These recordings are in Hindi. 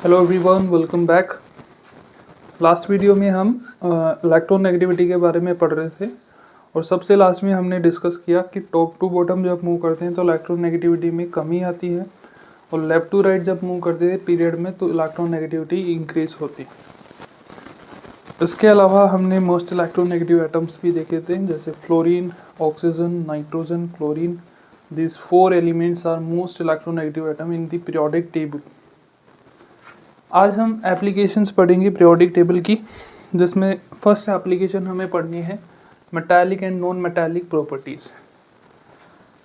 Hello everyone, welcome back. Last video में हम इलेक्ट्रॉन नेगेटिविटी के बारे में पढ़ रहे थे और सबसे लास्ट में हमने डिस्कस किया कि टॉप टू बॉटम जब मूव करते हैं तो इलेक्ट्रॉन नेगेटिविटी में कमी आती है और लेफ्ट टू राइट जब मूव करते हैं पीरियड में तो इलेक्ट्रॉन नेगेटिविटी इंक्रीज होती है। इसके अलावा हमने मोस्ट इलेक्ट्रॉन नेगेटिव एटम्स भी देखे थे, जैसे fluorine, oxygen, nitrogen, chlorine. This 4 elements are most electron negative atom in the periodic table. आज हम एप्लीकेशंस पढ़ेंगे पीरियोडिक टेबल की, जिसमें फर्स्ट एप्लीकेशन हमें पढ़नी है metallic and non metallic properties.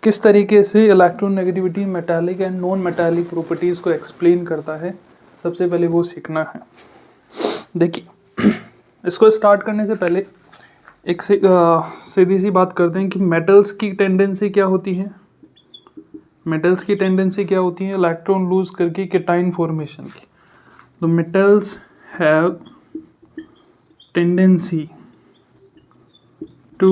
किस तरीके से electron negativity metallic and non metallic properties को एक्सप्लेन करता है, सबसे पहले वो सीखना है। देखिए, इसको स्टार्ट करने से पहले एक सीधी सी बात करते हैं कि मेटल्स की टेंडेंसी क्या होती है। मेटल्स की टेंडेंसी क्या होती है? इलेक्ट्रॉन लूज करके केटाइन फॉर्मेशन की। The metals have tendency to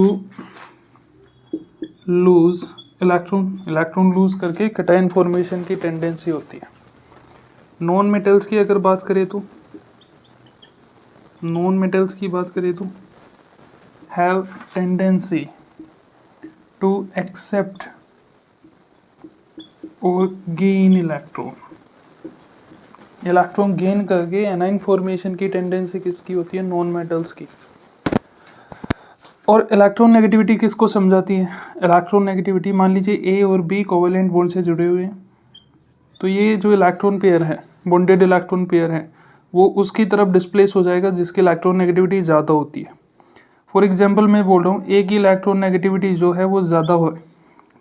lose electron lose करके कैटायन फॉर्मेशन की टेंडेंसी होती है। नॉन मेटल्स की अगर बात करें तो have tendency to accept और gain इलेक्ट्रॉन गेन करके एनाइन फॉर्मेशन की टेंडेंसी किसकी होती है? नॉन मेटल्स की। और इलेक्ट्रॉन नेगेटिविटी किसको समझाती है? इलेक्ट्रॉन नेगेटिविटी, मान लीजिए ए और बी कोवेलेंट बॉन्ड से जुड़े हुए हैं, तो ये जो इलेक्ट्रॉन पेयर है, बॉन्डेड इलेक्ट्रॉन पेयर है, वो उसकी तरफ डिस्प्लेस हो जाएगा जिसकी इलेक्ट्रॉन नेगेटिविटी ज़्यादा होती है। फॉर एग्जाम्पल मैं बोल रहा हूँ ए की इलेक्ट्रॉन नेगेटिविटी जो है वो ज़्यादा हो,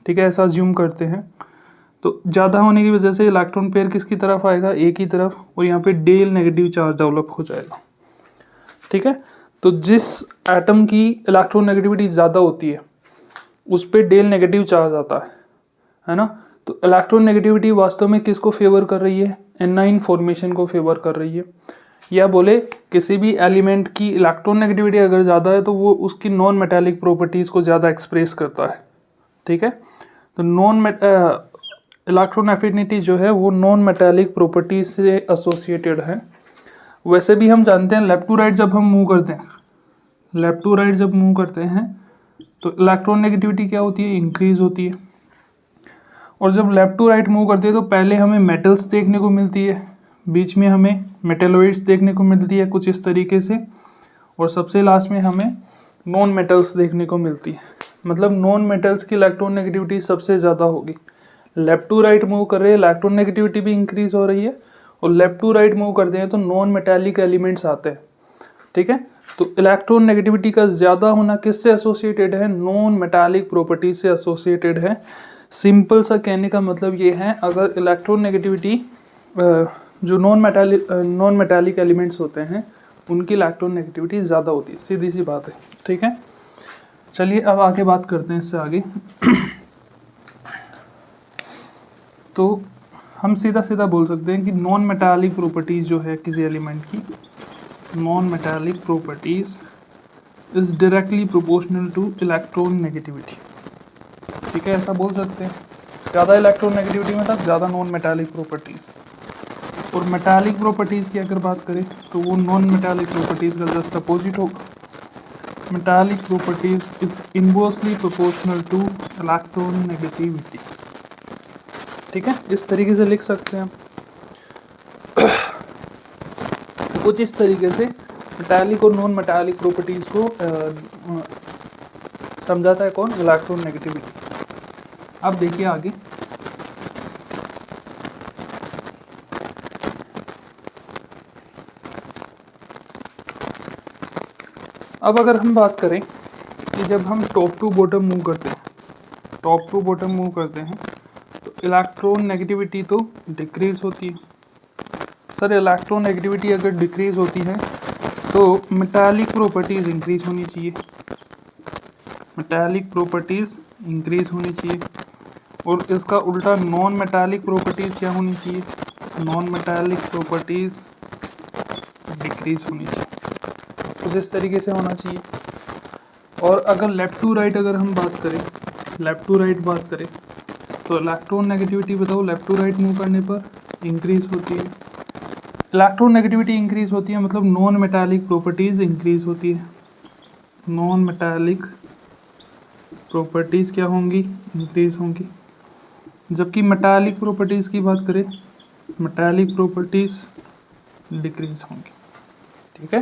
ठीक है, ऐसा अज्यूम करते हैं। तो ज़्यादा होने की वजह से इलेक्ट्रॉन पेयर किसकी तरफ आएगा? ए की तरफ, और यहाँ पे डेल नेगेटिव चार्ज डेवलप हो जाएगा, ठीक है। तो जिस एटम की इलेक्ट्रॉन नेगेटिविटी ज़्यादा होती है उस पे डेल नेगेटिव चार्ज आता है ना। तो इलेक्ट्रॉन नेगेटिविटी वास्तव में किसको फेवर कर रही है? एनाइन फॉर्मेशन को फेवर कर रही है। या बोले किसी भी एलिमेंट की इलेक्ट्रॉन नेगेटिविटी अगर ज़्यादा है तो वो उसकी नॉन मेटालिक प्रॉपर्टीज़ को ज़्यादा एक्सप्रेस करता है, ठीक है। तो इलेक्ट्रॉन एफिनिटी जो है वो नॉन मेटालिक प्रॉपर्टीज से एसोसिएटेड है। वैसे भी हम जानते हैं लेफ्ट टू राइट जब हम मूव करते हैं तो इलेक्ट्रॉन नेगेटिविटी क्या होती है? इंक्रीज होती है। और जब लेफ्ट टू राइट मूव करते हैं तो पहले हमें मेटल्स देखने को मिलती है, बीच में हमें मेटेलॉइड्स देखने को मिलती है कुछ इस तरीके से, और सबसे लास्ट में हमें नॉन मेटल्स देखने को मिलती है। मतलब नॉन मेटल्स की इलेक्ट्रॉन नेगेटिविटी सबसे ज़्यादा होगी। लेफ्ट टू राइट मूव कर रहे हैं, इलेक्ट्रॉन नेगेटिविटी भी इंक्रीज हो रही है, और लेफ्ट टू राइट मूव करते हैं तो नॉन मेटालिक एलिमेंट्स आते हैं, ठीक है। तो इलेक्ट्रॉन नेगेटिविटी का ज़्यादा होना किससे एसोसिएटेड है? नॉन मेटालिक प्रॉपर्टीज से एसोसिएटेड है। सिंपल सा कहने का मतलब ये है, अगर इलेक्ट्रॉन नेगेटिविटी जो नॉन मेटालिक एलिमेंट्स होते हैं उनकी इलेक्ट्रॉन नेगेटिविटी ज़्यादा होती है, सीधी सी बात है, ठीक है। चलिए अब आगे बात करते हैं इससे आगे। तो हम सीधा बोल सकते हैं कि नॉन मेटालिक प्रॉपर्टीज़ जो है किसी एलिमेंट की, non metallic properties is directly proportional two electron negativity, ठीक है, ऐसा बोल सकते हैं। ज़्यादा इलेक्ट्रॉन नेगेटिविटी मतलब ज़्यादा नॉन मेटालिक प्रॉपर्टीज़। और मेटालिक प्रॉपर्टीज़ की अगर बात करें तो वो नॉन मेटालिक प्रॉपर्टीज़ का जस्ट अपोजिट होगा। Metallic properties is inversely proportional two electron negativity, ठीक है, इस तरीके से लिख सकते हैं हम। कुछ इस तरीके से मेटालिक और नॉन मेटालिक प्रॉपर्टीज़ को समझाता है कौन? Electron negativity. अब देखिए आगे, अब अगर हम बात करें कि जब हम टॉप टू बॉटम मूव करते हैं तो इलेक्ट्रॉन नेगेटिविटी तो डिक्रीज होती है। सर इलेक्ट्रॉन नेगेटिविटी अगर डिक्रीज होती है तो मेटालिक प्रॉपर्टीज़ इंक्रीज होनी चाहिए, और इसका उल्टा नॉन मेटालिक प्रॉपर्टीज़ क्या होनी चाहिए? नॉन मेटालिक प्रॉपर्टीज़ डिक्रीज होनी चाहिए। कुछ इस तरीके से होना चाहिए। और अगर लेफ़्ट टू राइट अगर हम बात करें तो इलेक्ट्रॉन नेगेटिविटी बताओ लेफ़्ट टू राइट मूव करने पर इंक्रीज होती है। इलेक्ट्रोनेगेटिविटी इंक्रीज होती है मतलब नॉन मेटालिक प्रॉपर्टीज इंक्रीज होती है, नॉन मेटालिक प्रॉपर्टीज क्या होंगी, इंक्रीज होंगी। जबकि मेटालिक प्रॉपर्टीज की बात करें, मेटालिक प्रॉपर्टीज डिक्रीज होंगी। ठीक है,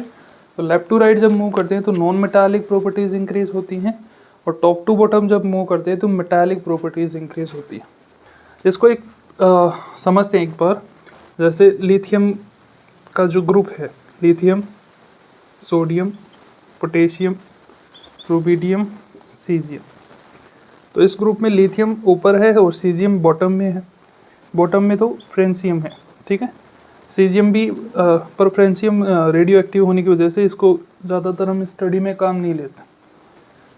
तो लेफ्ट टू राइट जब मूव करते हैं तो नॉन मेटालिक प्रॉपर्टीज इंक्रीज होती हैं, और टॉप टू बॉटम जब मूव करते हैं तो मेटालिक प्रॉपर्टीज इंक्रीज होती है। इसको एक समझते हैं एक बार। जैसे लिथियम का जो ग्रुप है, lithium, sodium, potassium, rubidium, caesium. तो इस ग्रुप में लिथियम ऊपर है और सीजियम बॉटम में है। बॉटम में तो फ्रेंशियम है। ठीक है, सीजियम भी पर फ्रेंशियम रेडियो एक्टिव होने की वजह से इसको ज़्यादातर हम स्टडी में काम नहीं लेते।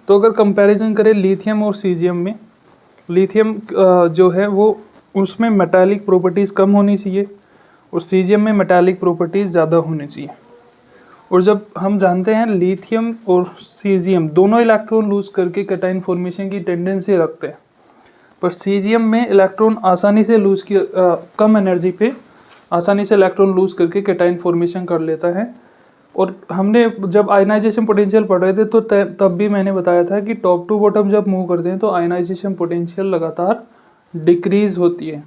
तो अगर कंपैरिजन करें लिथियम और सीजियम में, लिथियम जो है वो उसमें मेटालिक प्रॉपर्टीज़ कम होनी चाहिए और सीजियम में मेटालिक प्रॉपर्टीज़ ज़्यादा होनी चाहिए। और जब हम जानते हैं लिथियम और सीजियम दोनों इलेक्ट्रॉन लूज करके कैटायन फॉर्मेशन की टेंडेंसी रखते हैं, पर सीजियम में इलेक्ट्रॉन आसानी से लूज की कम एनर्जी पे आसानी से इलेक्ट्रॉन लूज करके कैटायन फॉर्मेशन कर लेता है। और हमने जब आयनाइजेशन पोटेंशियल पढ़ रहे थे तो तब भी मैंने बताया था कि टॉप टू बॉटम जब मूव करते हैं तो आयनाइजेशन पोटेंशियल लगातार डिक्रीज होती है।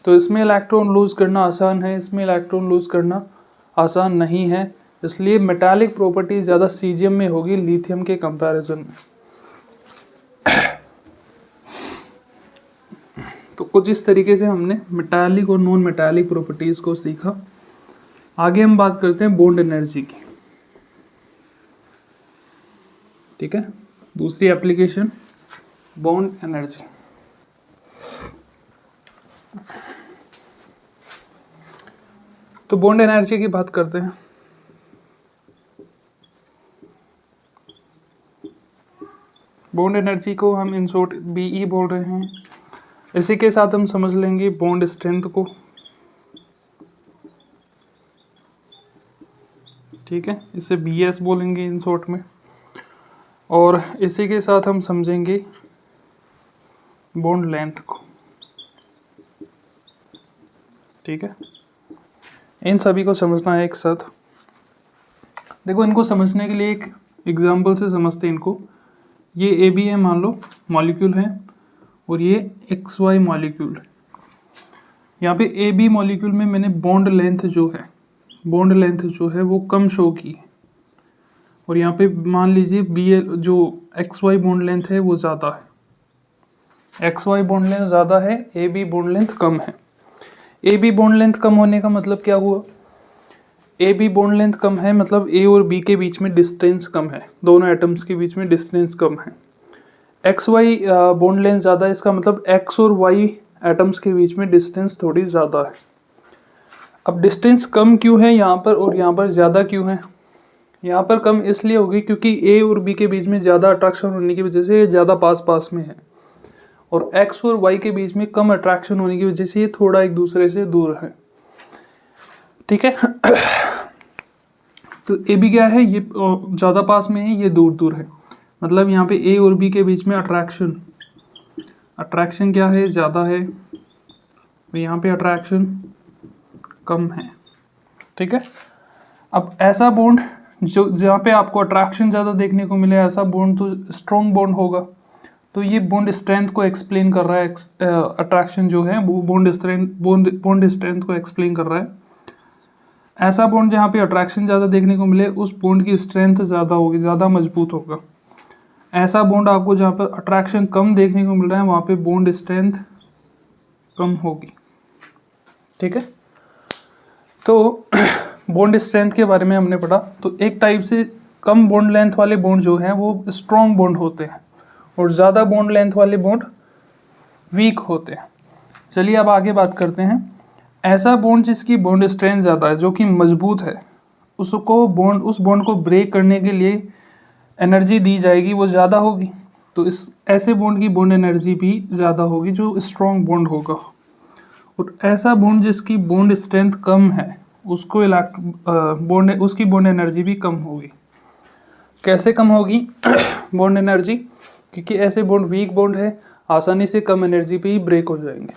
तो इसमें इलेक्ट्रॉन लूज करना आसान है, इसमें इलेक्ट्रॉन लूज करना आसान नहीं है, इसलिए मेटालिक प्रॉपर्टी ज़्यादा सीजियम में होगी लिथियम के कंपैरिजन में। तो कुछ इस तरीके से हमने मेटालिक और नॉन मेटालिक प्रॉपर्टीज़ को सीखा। आगे हम बात करते हैं बॉन्ड एनर्जी की। ठीक है, दूसरी एप्लीकेशन बॉन्ड एनर्जी। तो बॉन्ड एनर्जी की बात करते हैं। बॉन्ड एनर्जी को हम इन शॉर्ट बीई बोल रहे हैं। इसी के साथ हम समझ लेंगे बॉन्ड स्ट्रेंथ को। ठीक है, इसे बीएस बोलेंगे इन शॉर्ट में। और इसी के साथ हम समझेंगे बॉन्ड लेंथ को। ठीक है, इन सभी को समझना है एक साथ। देखो, इनको समझने के लिए एक एग्जांपल से समझते हैं इनको। ये ए बी है, मान लो मॉलिक्यूल है, और ये एक्स वाई मॉलिक्यूल है। यहाँ पे ए बी मॉलिक्यूल में मैंने बॉन्ड लेंथ जो है वो कम शो की है, और यहाँ पे मान लीजिए बी एल जो एक्स वाई बॉन्ड लेंथ है वो ज़्यादा है। एक्स वाई बॉन्ड लेंथ ज़्यादा है, ए बी बॉन्ड लेंथ कम है। ए बी बॉन्ड लेंथ कम होने का मतलब क्या हुआ? ए बी बॉन्ड लेंथ कम है मतलब ए और बी के बीच में डिस्टेंस कम है, दोनों एटम्स के बीच में डिस्टेंस कम है। एक्स वाई बॉन्ड लेंथ ज़्यादा है, इसका मतलब एक्स और वाई एटम्स के बीच में डिस्टेंस थोड़ी ज़्यादा है। अब डिस्टेंस कम क्यों है यहाँ पर और यहाँ पर ज़्यादा क्यों है? यहाँ पर कम इसलिए होगी क्योंकि ए और बी के बीच में ज़्यादा अट्रैक्शन होने की वजह से ये ज़्यादा पास पास में है, और एक्स और वाई के बीच में कम अट्रैक्शन होने की वजह से ये थोड़ा एक दूसरे से दूर है। ठीक है, तो ए बी क्या है, ये ज़्यादा पास में है, ये दूर दूर है। मतलब यहाँ पे ए और बी के बीच में अट्रैक्शन क्या है, ज़्यादा है, यहाँ पे अट्रैक्शन कम है। ठीक है, अब ऐसा बॉन्ड जो जहाँ पे आपको अट्रैक्शन ज़्यादा देखने को मिले, ऐसा बॉन्ड तो स्ट्रॉन्ग बॉन्ड होगा। तो ये बॉन्ड स्ट्रेंथ को एक्सप्लेन कर रहा है। अट्रैक्शन जो है वो बॉन्ड स्ट्रेंथ को एक्सप्लेन कर रहा है। ऐसा बॉन्ड जहाँ पे अट्रैक्शन ज़्यादा देखने को मिले उस बॉन्ड की स्ट्रेंथ ज़्यादा होगी, ज़्यादा मजबूत होगा। ऐसा बॉन्ड आपको जहाँ पर अट्रैक्शन कम देखने को मिल रहा है वहाँ पे बॉन्ड स्ट्रेंथ कम होगी। ठीक है, तो बॉन्ड स्ट्रेंथ के बारे में हमने पढ़ा। तो एक टाइप से कम बॉन्ड लेंथ वाले बॉन्ड जो हैं वो स्ट्रॉन्ग बॉन्ड होते हैं, और ज़्यादा बॉन्ड लेंथ वाले बॉन्ड वीक होते हैं। चलिए अब आगे बात करते हैं। ऐसा बॉन्ड जिसकी बॉन्ड स्ट्रेंथ ज़्यादा है, जो कि मजबूत है, उस बॉन्ड को ब्रेक करने के लिए एनर्जी दी जाएगी वो ज़्यादा होगी। तो इस ऐसे बॉन्ड की बॉन्ड एनर्जी भी ज़्यादा होगी जो स्ट्रॉन्ग बॉन्ड होगा। और ऐसा बॉन्ड जिसकी बॉन्ड स्ट्रेंथ कम है उसको उसकी बॉन्ड एनर्जी भी कम होगी। कैसे कम होगी बॉन्ड एनर्जी? क्योंकि ऐसे बॉन्ड वीक बॉन्ड है, आसानी से कम एनर्जी पे ही ब्रेक हो जाएंगे।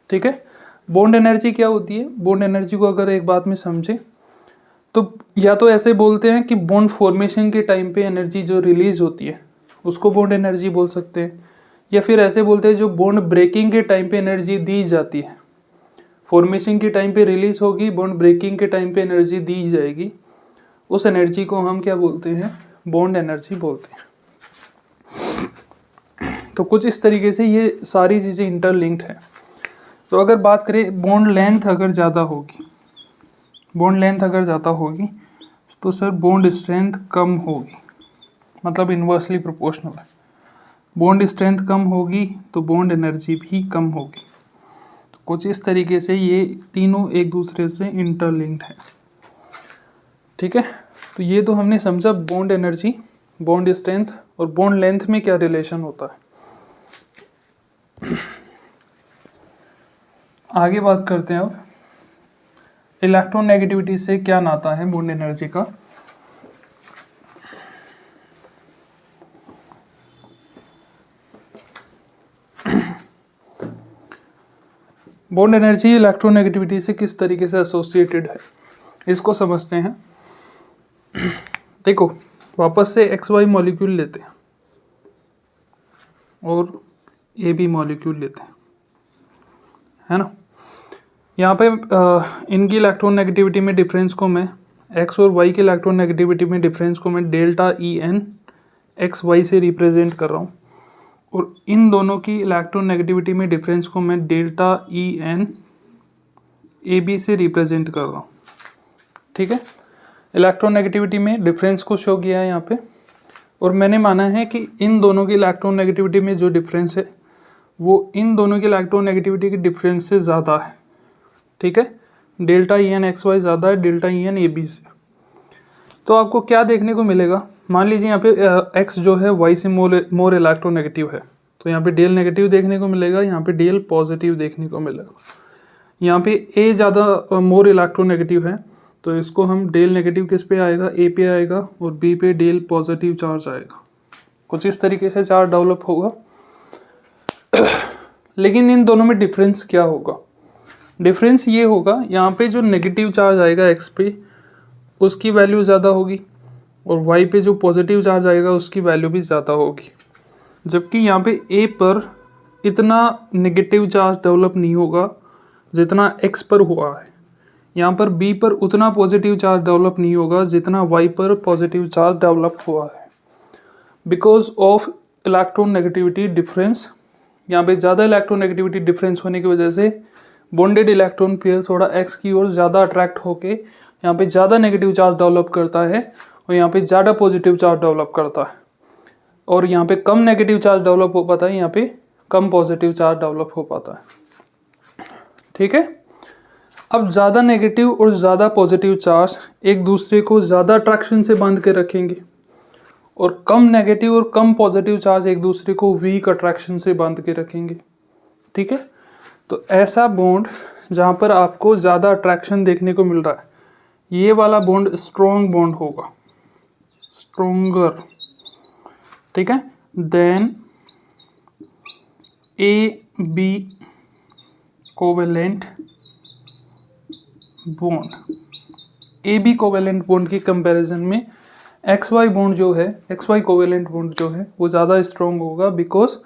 ठीक है, बॉन्ड एनर्जी क्या होती है? बॉन्ड एनर्जी को अगर एक बात में समझे तो या तो ऐसे बोलते हैं कि बॉन्ड फॉर्मेशन के टाइम पे एनर्जी जो रिलीज होती है उसको बॉन्ड एनर्जी बोल सकते हैं, या फिर ऐसे बोलते हैं जो बॉन्ड ब्रेकिंग के टाइम पे एनर्जी दी जाती है। फॉर्मेशन के टाइम पे रिलीज होगी, बॉन्ड ब्रेकिंग के टाइम पे एनर्जी दी जाएगी, उस एनर्जी को हम क्या बोलते हैं? बॉन्ड एनर्जी बोलते हैं। तो कुछ इस तरीके से ये सारी चीज़ें इंटरलिंक्ड है। तो अगर बात करें बॉन्ड लेंथ अगर ज़्यादा होगी, बॉन्ड लेंथ अगर ज़्यादा होगी तो सर बॉन्ड स्ट्रेंथ कम होगी, मतलब इन्वर्सली प्रोपोर्शनल है। बॉन्ड स्ट्रेंथ कम होगी तो बॉन्ड एनर्जी भी कम होगी। तो कुछ इस तरीके से ये तीनों एक दूसरे से इंटरलिंक्ड है। ठीक है, तो ये तो हमने समझा बॉन्ड एनर्जी, बॉन्ड स्ट्रेंथ और बॉन्ड लेंथ में क्या रिलेशन होता है। आगे बात करते हैं अब इलेक्ट्रोनेगेटिविटी से क्या नाता है बॉन्ड एनर्जी का। बॉन्ड एनर्जी इलेक्ट्रोनेगेटिविटी से किस तरीके से एसोसिएटेड है, इसको समझते हैं। देखो, वापस से XY मॉलिक्यूल लेते हैं और AB मॉलिक्यूल लेते हैं, है ना। यहाँ पे इनकी इलेक्ट्रोनेगेटिविटी में डिफरेंस को मैं X और Y की इलेक्ट्रोनेगेटिविटी में डिफरेंस को मैं डेल्टा EN XY से रिप्रेजेंट कर रहा हूँ, और इन दोनों की इलेक्ट्रोनेगेटिविटी में डिफरेंस को मैं डेल्टा EN AB से रिप्रेजेंट कर रहा हूँ। ठीक है, इलेक्ट्रोनेगेटिविटी में डिफरेंस को शो किया है यहाँ पे, और मैंने माना है कि इन दोनों की इलेक्ट्रोनेगेटिविटी में जो डिफरेंस है वो इन दोनों की इलेक्ट्रोनेगेटिविटी के डिफरेंस से ज़्यादा है। ठीक है, डेल्टा EN XY ज़्यादा है डेल्टा EN AB से। तो आपको क्या देखने को मिलेगा, मान लीजिए यहाँ पे X जो है Y से मोर इलेक्ट्रोनेगेटिव है, तो यहाँ पे डेल नेगेटिव देखने को मिलेगा, यहाँ पे डेल पॉजिटिव देखने को मिलेगा। यहाँ पे A ज़्यादा मोर इलेक्ट्रोनेगेटिव है, तो इसको हम डेल नेगेटिव किस पे आएगा? A पे आएगा, और B पे डेल पॉजिटिव चार्ज आएगा। कुछ इस तरीके से चार्ज डेवलप होगा। लेकिन इन दोनों में डिफरेंस क्या होगा? डिफरेंस ये होगा, यहाँ पे जो नेगेटिव चार्ज आएगा X पे उसकी वैल्यू ज़्यादा होगी, और Y पे जो पॉजिटिव चार्ज आएगा उसकी वैल्यू भी ज़्यादा होगी। जबकि यहाँ पे A पर इतना नेगेटिव चार्ज डेवलप नहीं होगा जितना X पर हुआ है। यहाँ पर B पर उतना पॉजिटिव चार्ज डेवलप नहीं होगा जितना Y पर पॉजिटिव चार्ज डेवलप हुआ है, बिकॉज ऑफ इलेक्ट्रोनेगेटिविटी डिफरेंस। यहाँ पे ज़्यादा इलेक्ट्रोनेगेटिविटी डिफरेंस होने की वजह से बॉन्डेड इलेक्ट्रॉन पेयर थोड़ा X की ओर ज़्यादा अट्रैक्ट होके यहाँ पे ज़्यादा नेगेटिव चार्ज डेवलप करता है, और यहाँ पे ज़्यादा पॉजिटिव चार्ज डेवलप करता है। और यहाँ पे कम नेगेटिव चार्ज डेवलप हो पाता है, यहाँ पे कम पॉजिटिव चार्ज डेवलप हो पाता है। ठीक है, अब ज़्यादा नेगेटिव और ज़्यादा पॉजिटिव चार्ज एक दूसरे को ज़्यादा अट्रैक्शन से बांध के रखेंगे, और कम नेगेटिव और कम पॉजिटिव चार्ज एक दूसरे को वीक अट्रैक्शन से बांध के रखेंगे। ठीक है, तो ऐसा बॉन्ड जहाँ पर आपको ज़्यादा अट्रैक्शन देखने को मिल रहा है, ये वाला बॉन्ड स्ट्रॉन्ग बॉन्ड होगा, स्ट्रोंगर। ठीक है, then AB covalent bond. AB covalent bond की कंपैरिजन में XY बॉन्ड जो है, XY कोवेलेंट बॉन्ड जो है वो ज़्यादा स्ट्रॉन्ग होगा, बिकॉज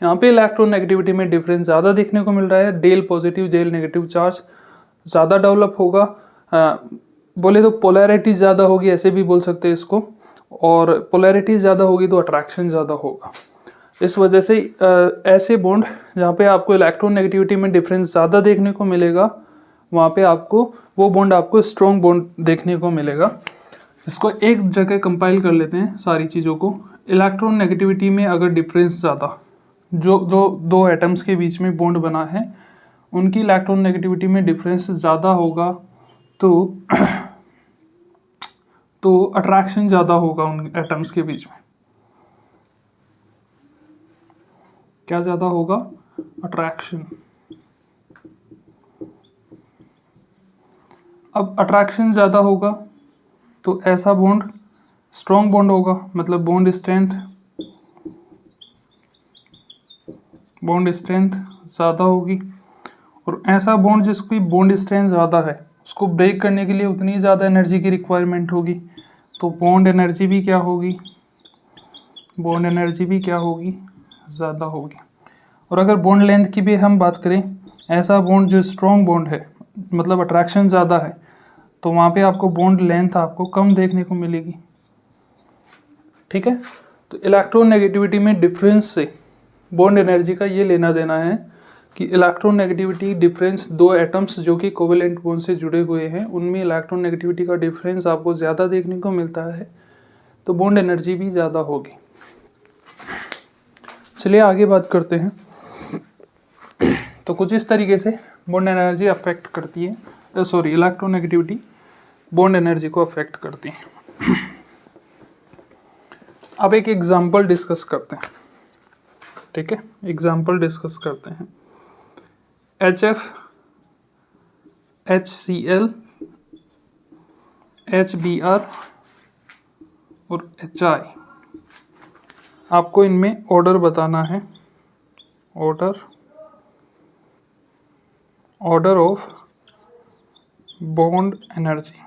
यहाँ पे इलेक्ट्रोनेगेटिविटी में डिफरेंस ज़्यादा देखने को मिल रहा है। Del positive del negative charge ज़्यादा डेवलप होगा, बोले तो पोलैरिटी ज़्यादा होगी, ऐसे भी बोल सकते हैं इसको, और पोलैरिटी ज़्यादा होगी तो अट्रैक्शन ज़्यादा होगा। इस वजह से ऐसे बॉन्ड जहाँ पे आपको इलेक्ट्रोनेगेटिविटी में डिफरेंस ज़्यादा देखने को मिलेगा, वहाँ पे आपको वो बॉन्ड आपको स्ट्रॉन्ग बॉन्ड देखने को मिलेगा। इसको एक जगह कंपाइल कर लेते हैं सारी चीज़ों को। इलेक्ट्रोनेगेटिविटी में अगर डिफरेंस ज़्यादा, जो दो एटम्स के बीच में बॉन्ड बना है उनकी इलेक्ट्रोनेगेटिविटी में डिफरेंस ज़्यादा होगा तो अट्रैक्शन ज़्यादा होगा उन एटम्स के बीच में। क्या ज़्यादा होगा? अट्रैक्शन। अब अट्रैक्शन ज़्यादा होगा तो ऐसा बॉन्ड स्ट्रॉन्ग बॉन्ड होगा, मतलब बॉन्ड स्ट्रेंथ ज़्यादा होगी, और ऐसा बॉन्ड जिसकी बॉन्ड स्ट्रेंथ ज़्यादा है उसको ब्रेक करने के लिए उतनी ज़्यादा एनर्जी की रिक्वायरमेंट होगी, तो बॉन्ड एनर्जी भी क्या होगी, बॉन्ड एनर्जी भी क्या होगी, ज़्यादा होगी। और अगर बॉन्ड लेंथ की भी हम बात करें, ऐसा बॉन्ड जो स्ट्रॉन्ग बॉन्ड है मतलब अट्रैक्शन ज़्यादा है, तो वहाँ पे आपको बॉन्ड लेंथ आपको कम देखने को मिलेगी। ठीक है, तो इलेक्ट्रोनेगेटिविटी में डिफरेंस से बॉन्ड एनर्जी का ये लेना देना है कि इलेक्ट्रोनेगेटिविटी डिफरेंस दो एटम्स जो कि कोवेलेंट बॉन्ड से जुड़े हुए हैं उनमें इलेक्ट्रोनेगेटिविटी का डिफरेंस आपको ज़्यादा देखने को मिलता है, तो बॉन्ड एनर्जी भी ज़्यादा होगी। चलिए आगे बात करते हैं। तो कुछ इस तरीके से बॉन्ड एनर्जी अफेक्ट करती है, इलेक्ट्रोनेगेटिविटी बॉन्ड एनर्जी को अफेक्ट करती है। अब एक एग्जांपल डिस्कस करते हैं। ठीक है, एग्जांपल डिस्कस करते हैं। HF, HCl, HBr और HI, आपको इनमें ऑर्डर बताना है, ऑर्डर ऑफ बॉन्ड एनर्जी।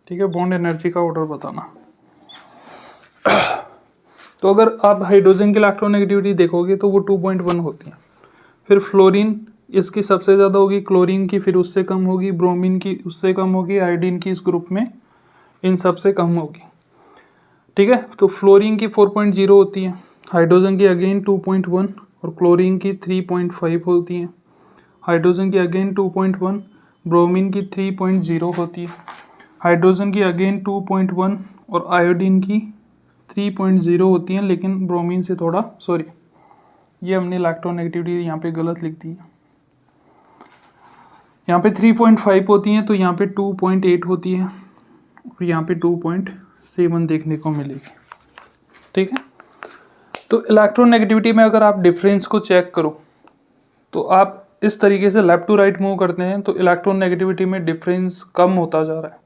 ठीक है, बॉन्ड एनर्जी का ऑर्डर बताना। तो अगर आप हाइड्रोजन की इलेक्ट्रोनेगेटिविटी देखोगे तो वो 2.1 होती है, फिर फ्लोरीन इसकी सबसे ज़्यादा होगी, क्लोरीन की फिर उससे कम होगी, ब्रोमीन की उससे कम होगी, आयोडीन की इस ग्रुप में इन सबसे कम होगी। ठीक है, तो फ्लोरीन की 4.0 होती है, हाइड्रोजन की अगेन 2.1 और क्लोरीन की 3.5 होती है, हाइड्रोजन की अगेन 2.1, ब्रोमीन की 3.0 होती है, हाइड्रोजन की अगेन 2.1 और आयोडीन की 3.0 होती हैं, लेकिन ब्रोमीन से थोड़ा ये हमने इलेक्ट्रोनेगेटिविटी यहाँ पे गलत लिख दी है, यहाँ पे 3.5 होती हैं, तो यहाँ पे 2.8 होती है और यहाँ पे 2.7 देखने को मिलेगी। ठीक है, तो इलेक्ट्रोनेगेटिविटी में अगर आप डिफरेंस को चेक करो तो आप इस तरीके से लेफ्ट टू राइट मूव करते हैं तो इलेक्ट्रोनेगेटिविटी में डिफरेंस कम होता जा रहा है,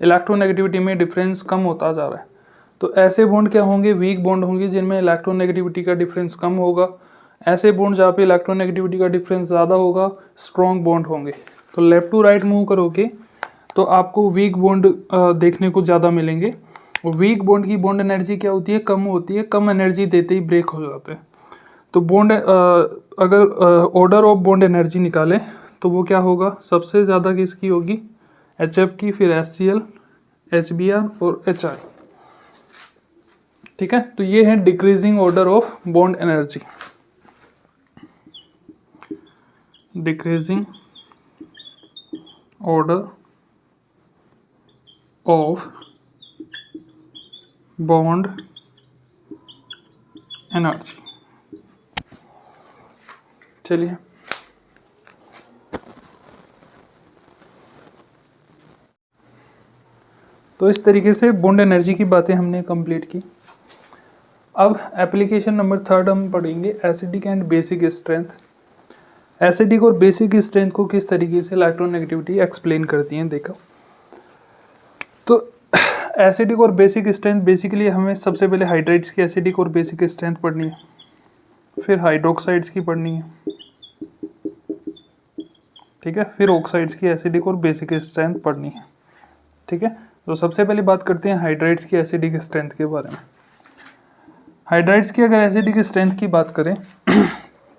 इलेक्ट्रोनेगेटिविटी में डिफरेंस कम होता जा रहा है। तो ऐसे बॉन्ड क्या होंगे, वीक बॉन्ड होंगे जिनमें इलेक्ट्रोनेगेटिविटी का डिफरेंस कम होगा। ऐसे बॉन्ड जहाँ पे इलेक्ट्रोनेगेटिविटी का डिफरेंस ज़्यादा होगा, स्ट्रॉन्ग बॉन्ड होंगे। तो लेफ्ट टू राइट मूव करोगे तो आपको वीक बॉन्ड देखने को ज़्यादा मिलेंगे, और वीक बॉन्ड की बॉन्ड एनर्जी क्या होती है, कम होती है, कम एनर्जी देते ही ब्रेक हो जाते हैं। तो बॉन्ड अगर ऑर्डर ऑफ बॉन्ड एनर्जी निकालें तो वो क्या होगा, सबसे ज़्यादा किसकी होगी, HF की, फिर HCl, HBr और HI। ठीक है, तो ये है decreasing order of bond energy, decreasing order of bond energy. चलिए तो इस तरीके से बॉन्ड एनर्जी की बातें हमने कंप्लीट की। अब एप्लीकेशन नंबर 3 हम पढ़ेंगे, acidic and basic strength. Acidic और बेसिक स्ट्रेंथ को किस तरीके से इलेक्ट्रोनेगेटिविटी एक्सप्लेन करती हैं, देखो। तो एसिडिक और बेसिक स्ट्रेंथ बेसिकली हमें सबसे पहले हाइड्राइड्स की एसिडिक और बेसिक स्ट्रेंथ पढ़नी है, फिर हाइड्रोक्साइड्स की पढ़नी है, ठीक है, फिर ऑक्साइड्स की एसिडिक और बेसिक स्ट्रेंथ पढ़नी है। ठीक है, तो सबसे पहले बात करते हैं हाइड्राइड्स की एसिडिक स्ट्रेंथ के बारे में। हाइड्राइड्स की अगर एसिडिक स्ट्रेंथ की बात करें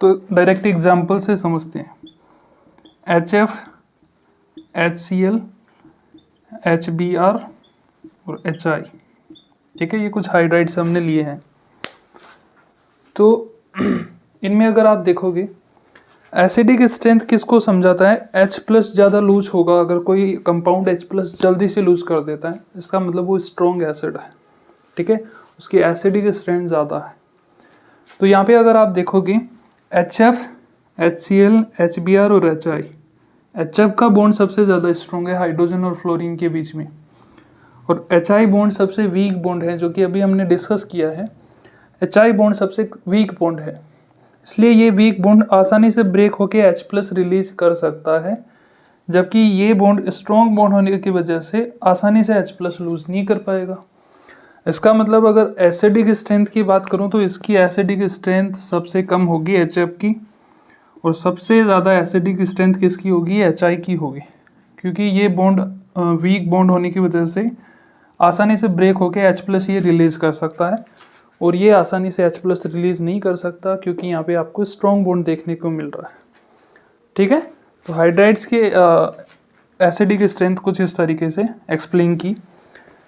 तो डायरेक्ट एग्जांपल से समझते हैं। HF, HCl, HBr और HI। ठीक है, ये कुछ हाइड्राइड्स हमने लिए हैं। तो इनमें अगर आप देखोगे एसिडिक स्ट्रेंथ किसको समझाता है, H+ ज़्यादा लूज होगा। अगर कोई कंपाउंड H+ जल्दी से लूज कर देता है इसका मतलब वो स्ट्रॉन्ग एसिड है। ठीक है, उसकी एसिडिक स्ट्रेंथ ज़्यादा है। तो यहाँ पे अगर आप देखोगे HF, HCl, HBr और HI, HF का बॉन्ड सबसे ज़्यादा स्ट्रॉन्ग है हाइड्रोजन और फ्लोरीन के बीच में, और HI बॉन्ड सबसे वीक बॉन्ड है, जो कि अभी हमने डिस्कस किया है। HI बॉन्ड सबसे वीक बॉन्ड है, इसलिए ये वीक बॉन्ड आसानी से ब्रेक होके H+ रिलीज कर सकता है, जबकि ये बॉन्ड स्ट्रॉन्ग बॉन्ड होने की वजह से आसानी से H+ लूज नहीं कर पाएगा। इसका मतलब अगर एसिडिक स्ट्रेंथ की बात करूं तो इसकी एसिडिक स्ट्रेंथ सबसे कम होगी HF की, और सबसे ज़्यादा एसिडिक स्ट्रेंथ किसकी होगी, HI की होगी, क्योंकि ये बॉन्ड वीक बॉन्ड होने की वजह से आसानी से ब्रेक होके H+ ये रिलीज़ कर सकता है, और ये आसानी से H+ रिलीज़ नहीं कर सकता क्योंकि यहाँ पे आपको स्ट्रॉन्ग बॉन्ड देखने को मिल रहा है। ठीक है, तो हाइड्राइड्स के एसिडिक स्ट्रेंथ कुछ इस तरीके से एक्सप्लेन की।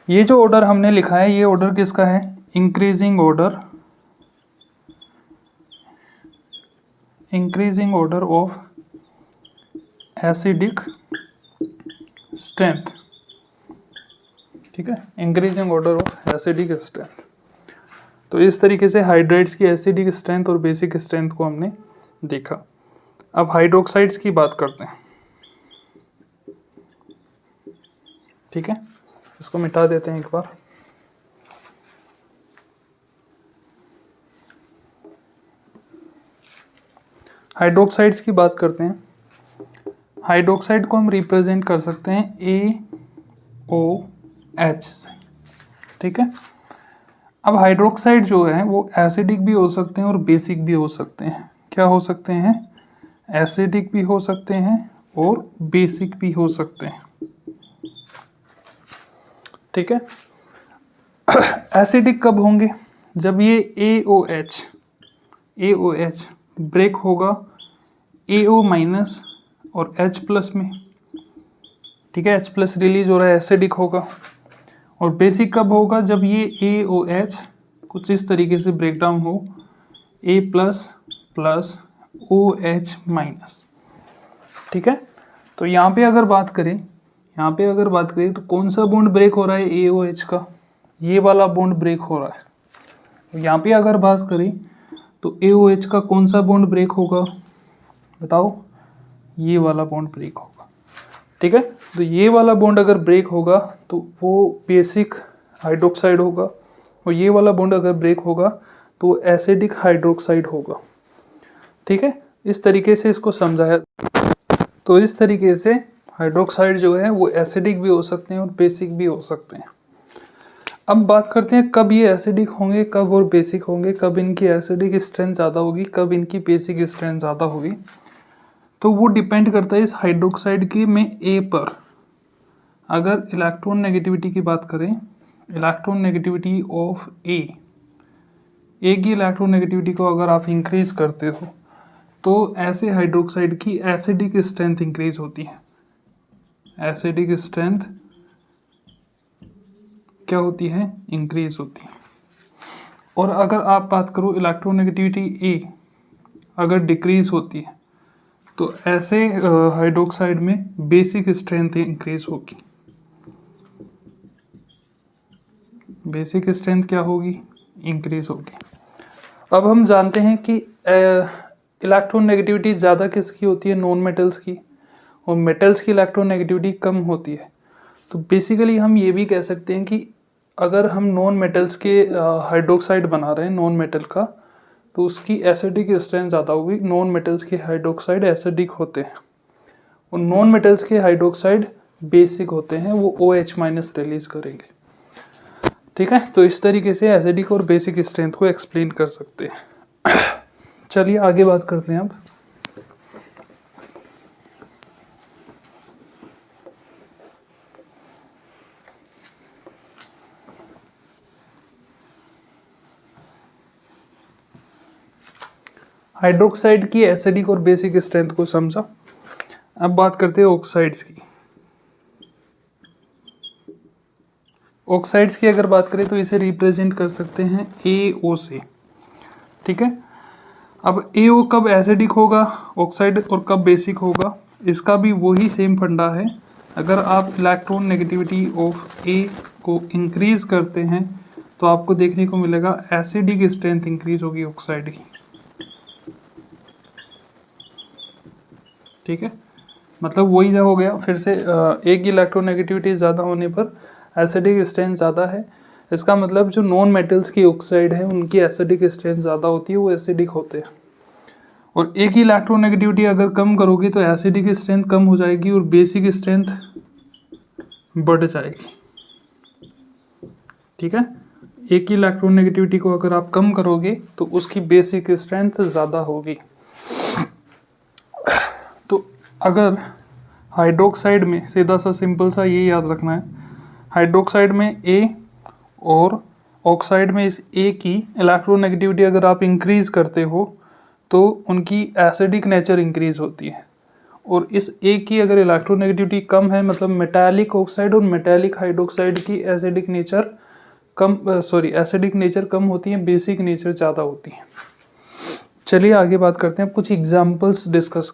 ये जो ऑर्डर हमने लिखा है, ये ऑर्डर किसका है, increasing order of acidic strength. ठीक है, increasing order of acidic strength. तो इस तरीके से हाइड्राइड्स की एसिडिक स्ट्रेंथ और बेसिक स्ट्रेंथ को हमने देखा। अब हाइड्रोक्साइड्स की बात करते हैं। ठीक है, इसको मिटा देते हैं एक बार। हाइड्रोक्साइड्स की बात करते हैं। हाइड्रोक्साइड को हम रिप्रेजेंट कर सकते हैं AOH से। ठीक है, अब हाइड्रोक्साइड जो है वो एसिडिक भी हो सकते हैं और बेसिक भी हो सकते हैं। क्या हो सकते हैं, एसिडिक भी हो सकते हैं और बेसिक भी हो सकते हैं। ठीक है, एसिडिक कब होंगे, जब ये AOH ब्रेक होगा AO- और H+ में। ठीक है, H+ रिलीज हो रहा है, एसिडिक होगा। और बेसिक कब होगा, जब ये AOH कुछ इस तरीके से ब्रेक डाउन हो A+ + OH-। ठीक है, तो यहाँ पे अगर बात करें तो कौन सा बॉन्ड ब्रेक हो रहा है, AOH का, ये वाला बॉन्ड ब्रेक हो रहा है। यहाँ पे अगर बात करें तो AOH का कौन सा बॉन्ड ब्रेक होगा, बताओ, ये वाला बॉन्ड ब्रेक होगा। ठीक है, तो ये वाला बॉन्ड अगर ब्रेक होगा तो वो बेसिक हाइड्रोक्साइड होगा, और ये वाला बॉन्ड अगर ब्रेक होगा तो एसिडिक हाइड्रोक्साइड होगा। ठीक है, इस तरीके से इसको समझाया। तो इस तरीके से हाइड्रोक्साइड जो है वो एसिडिक भी हो सकते हैं और बेसिक भी हो सकते हैं। अब बात करते हैं कब ये एसिडिक होंगे, कब और बेसिक होंगे, कब इनकी एसिडिक स्ट्रेंथ ज़्यादा होगी, कब इनकी बेसिक स्ट्रेंथ ज़्यादा होगी। तो वो डिपेंड करता है इस हाइड्रोक्साइड की में A पर। अगर इलेक्ट्रॉन नेगेटिविटी की बात करें, इलेक्ट्रॉन नेगेटिविटी ऑफ A की इलेक्ट्रॉन नेगेटिविटी को अगर आप इंक्रीज करते हो तो ऐसे हाइड्रोक्साइड की एसिडिक स्ट्रेंथ इंक्रीज होती है। एसिडिक स्ट्रेंथ क्या होती है, इंक्रीज होती है। और अगर आप बात करो इलेक्ट्रोनेगेटिविटी A अगर डिक्रीज होती है तो ऐसे हाइड्रोक्साइड में बेसिक स्ट्रेंथ इंक्रीज होगी। बेसिक स्ट्रेंथ क्या होगी, इंक्रीज होगी। अब हम जानते हैं कि इलेक्ट्रोनेगेटिविटी ज़्यादा किसकी होती है, नॉन मेटल्स की, और मेटल्स की इलेक्ट्रोनेगेटिविटी कम होती है। तो बेसिकली हम ये भी कह सकते हैं कि अगर हम नॉन मेटल्स के हाइड्रोक्साइड बना रहे हैं, नॉन मेटल का, तो उसकी एसिडिक स्ट्रेंथ ज़्यादा होगी। नॉन मेटल्स के हाइड्रोक्साइड एसिडिक होते हैं और नॉन मेटल्स के हाइड्रोक्साइड बेसिक होते हैं, वो OH- रिलीज करेंगे। ठीक है, तो इस तरीके से एसिडिक और बेसिक स्ट्रेंथ को एक्सप्लेन कर सकते हैं। चलिए आगे बात करते हैं अब। हाइड्रोक्साइड की एसिडिक और बेसिक स्ट्रेंथ को समझा। अब बात करते हैं ऑक्साइड्स की। ऑक्साइड्स की अगर बात करें तो इसे रिप्रेजेंट कर सकते हैं AO से। ठीक है, अब AO कब एसिडिक होगा ऑक्साइड और कब बेसिक होगा, इसका भी वही सेम फंडा है। अगर आप इलेक्ट्रॉन नेगेटिविटी ऑफ A को इंक्रीज करते हैं तो आपको देखने को मिलेगा एसिडिक स्ट्रेंथ इंक्रीज होगी ऑक्साइड की। ठीक है, मतलब वही जो हो गया फिर से, A की इलेक्ट्रोनेगेटिविटी ज़्यादा होने पर एसिडिक स्ट्रेंथ ज़्यादा है। इसका मतलब जो नॉन मेटल्स की ऑक्साइड है उनकी एसिडिक स्ट्रेंथ ज़्यादा होती है, वो एसिडिक होते हैं। और A की इलेक्ट्रोनेगेटिविटी अगर कम करोगे तो एसिडिक स्ट्रेंथ कम हो जाएगी और बेसिक स्ट्रेंथ बढ़ जाएगी। ठीक है, ए की इलेक्ट्रोनेगेटिविटी को अगर आप कम करोगे तो उसकी बेसिक स्ट्रेंथ ज़्यादा होगी। तो अगर हाइड्रोक्साइड में सीधा सा सिंपल सा ये याद रखना है, हाइड्रोक्साइड में ए और ऑक्साइड में इस ए की इलेक्ट्रोनेगेटिविटी अगर आप इंक्रीज़ करते हो तो उनकी एसिडिक नेचर इंक्रीज़ होती है, और इस ए की अगर इलेक्ट्रोनेगेटिविटी कम है मतलब मेटालिक ऑक्साइड और मेटालिक हाइड्रोक्साइड की एसिडिक नेचर कम होती है, बेसिक नेचर ज़्यादा होती है। चलिए आगे बात करते हैं, कुछ एग्जाम्पल्स डिस्कस